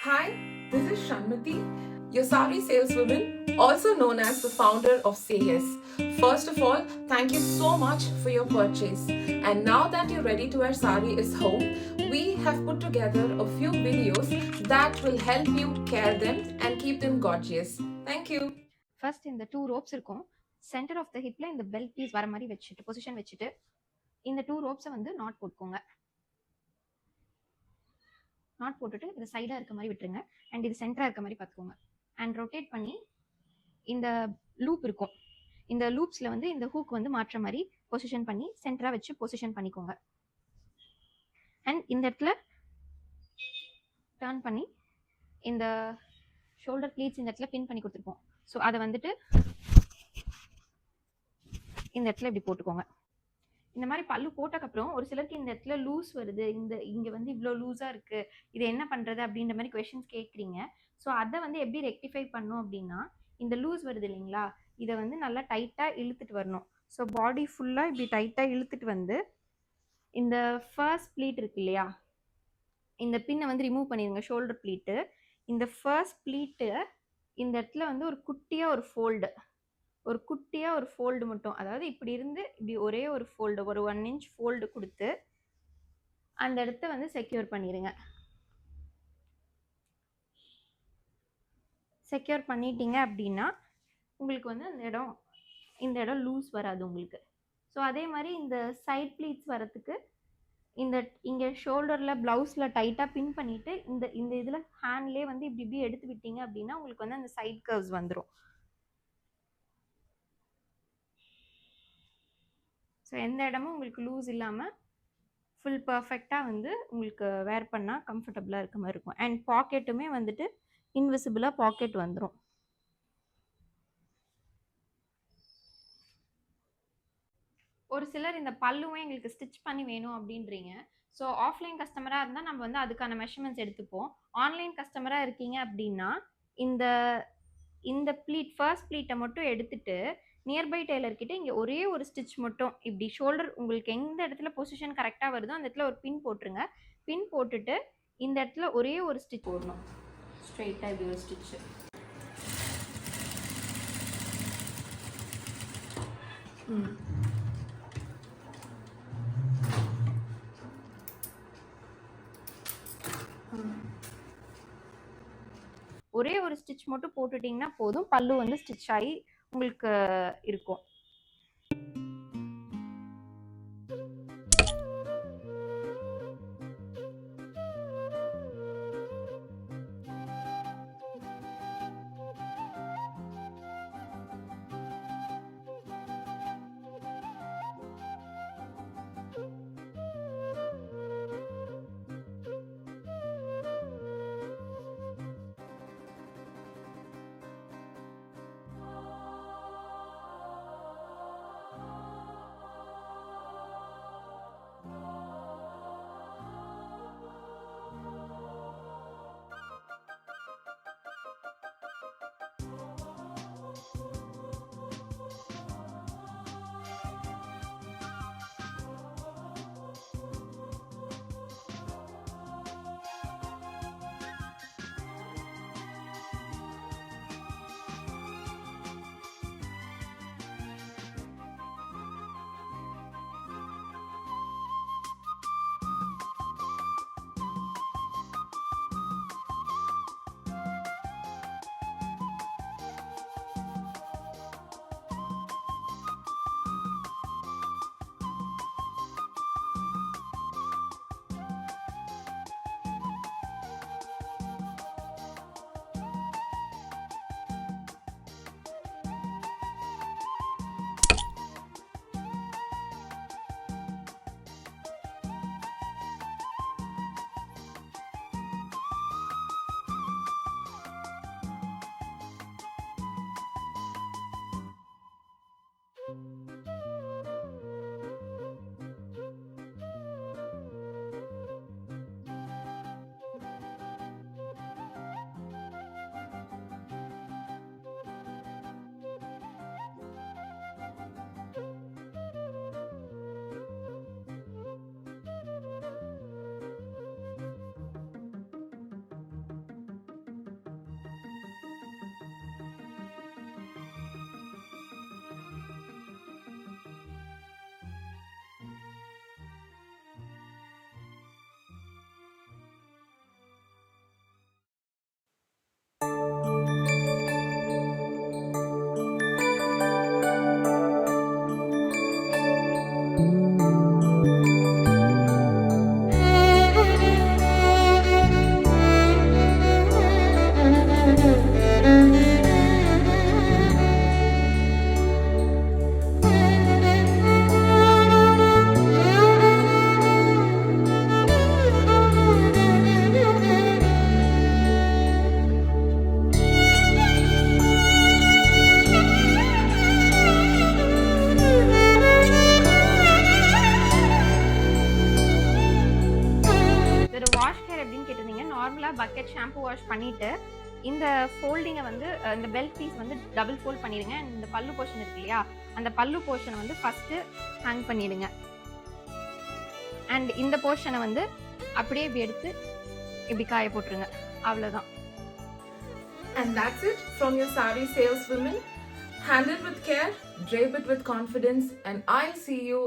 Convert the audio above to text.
Hi, this is Shanmati, your sari saleswoman, also known as the founder of Say Yes. First of all, thank you so much for your purchase. And now that your ready to wear sari is home, we have put together a few videos that will help you care them and keep them gorgeous. Thank you. First இந்த 2 ropes இருக்கும். Centre of the ஹிப்ல இந்த belt piece வர மாதிரி வச்சுட்டு position வச்சுட்டு இந்த 2 ரோப்ஸை வந்து not போட்டுக்கோங்க. நாட் போட்டுட்டு இது சைடாக இருக்க மாதிரி விட்டுருங்க. அண்ட் இது சென்டராக இருக்க மாதிரி பார்த்துக்கோங்க. அண்ட் ரொட்டேட் பண்ணி இந்த லூப் இருக்கும். இந்த லூப்ஸில் வந்து இந்த ஹூக் வந்து மாற்ற மாதிரி பொசிஷன் பண்ணி சென்டராக வச்சு பொசிஷன் பண்ணிக்கோங்க. அண்ட் இந்த இடத்துல டர்ன் பண்ணி இந்த ஷோல்டர் ப்ளீட்ஸ் இந்த இடத்துல பின் பண்ணி கொடுத்துருப்போம். ஸோ அதை வந்துட்டு இந்த இடத்துல இப்படி போட்டுக்கோங்க. இந்த மாதிரி பல்லு போட்டக்கப்புறம் ஒரு சிலருக்கு இந்த இடத்துல லூஸ் வருது, இங்கே வந்து இவ்வளோ லூஸாக இருக்குது, இது என்ன பண்ணுறது அப்படின்ற மாதிரி கொஷின்ஸ் கேட்குறீங்க. ஸோ அதை வந்து எப்படி ரெக்டிஃபை பண்ணும் அப்படின்னா, இந்த லூஸ் வருது இல்லைங்களா, இதை வந்து நல்லா டைட்டாக இழுத்துட்டு வரணும். ஸோ பாடி ஃபுல்லாக இப்படி டைட்டாக இழுத்துட்டு வந்து இந்த ஃபர்ஸ்ட் ப்ளீட் இருக்கு இல்லையா, இந்த பின்னை வந்து ரிமூவ் பண்ணிடுங்க. ஷோல்டர் ப்ளீட்டு, இந்த ஃபர்ஸ்ட் ப்ளீட்டு இந்த இடத்துல வந்து ஒரு குட்டியாக ஒரு ஃபோல்டு மட்டும், அதாவது இப்படி இருந்து இப்படி ஒரே ஒரு ஃபோல்டு, ஒரு 1 இன்ச் ஃபோல்டு கொடுத்து அந்த இடத்த வந்து செக்யூர் பண்ணிடுங்க. செக்யூர் பண்ணிட்டீங்க அப்படின்னா உங்களுக்கு வந்து இந்த இடம் லூஸ் வராது உங்களுக்கு. ஸோ அதே மாதிரி இந்த சைட் ப்ளீட்ஸ் வரத்துக்கு இங்கே ஷோல்டரில் ப்ளவுஸில் டைட்டாக பின் பண்ணிவிட்டு இந்த இதில் ஹேண்ட்லேயே வந்து இப்படி எடுத்து விட்டீங்க அப்படின்னா உங்களுக்கு வந்து அந்த சைட் கர்வ்ஸ் வந்துடும். ஸோ எந்த இடமும் உங்களுக்கு லூஸ் இல்லாமல் ஃபுல் பர்ஃபெக்டாக வந்து உங்களுக்கு வேர் பண்ணால் கம்ஃபர்டபுளாக இருக்க மாதிரி இருக்கும். அண்ட் பாக்கெட்டுமே வந்துட்டு இன்விசிபிளாக பாக்கெட் வந்துடும். ஒரு சிலர் இந்த பல்லுமே எங்களுக்கு ஸ்டிச் பண்ணி வேணும் அப்படின்றீங்க. ஸோ ஆஃப்லைன் கஸ்டமராக இருந்தால் நம்ம வந்து அதுக்கான மெஷர்மெண்ட்ஸ் எடுத்துப்போம். ஆன்லைன் கஸ்டமராக இருக்கீங்க அப்படின்னா இந்த இந்த ப்ளீட் ஃபர்ஸ்ட் ப்ளீட்டை மட்டும் எடுத்துட்டு நியர்பை டெய்லர்கிட்ட இங்கே ஒரே ஒரு ஸ்டிச் மட்டும் இப்படி ஷோல்டர் உங்களுக்கு எந்த இடத்துல பொசிஷன் கரெக்டாக வருதோ அந்த இடத்துல ஒரு பின் போட்டுருங்க. பின் போட்டுட்டு இந்த இடத்துல ஒரே ஒரு ஸ்டிச் போடணும். ஸ்ட்ரெயிட்டாக இப்படி ஒரு ஸ்டிச்சு. ஒரே ஒரு ஸ்டிச் மட்டும் போட்டுட்டிங்கன்னா போதும், பல்லு வந்து ஸ்டிச் ஆகி உங்களுக்கு இருக்கும். பக்கெட் ஷாம்பு வாஷ் பண்ணிட்டு இந்த ஃபோல்டிங்கை வந்து இந்த பெல்ட் பீஸ் வந்து டபுள் ஃபோல்ட் பண்ணிடுங்க. இந்த பல்லு போர்ஷன் இருக்கு இல்லையா, அந்த பல்லு போர்ஷனை வந்து ஃபஸ்ட்டு ஹேங் பண்ணிடுங்க. அண்ட் இந்த போர்ஷனை வந்து அப்படியே இப்படி எடுத்து இப்படி காய போட்டுருங்க. அவ்வளோதான். And that's it from your sari saleswoman. Handle it with care, drape it with confidence, and I'll see you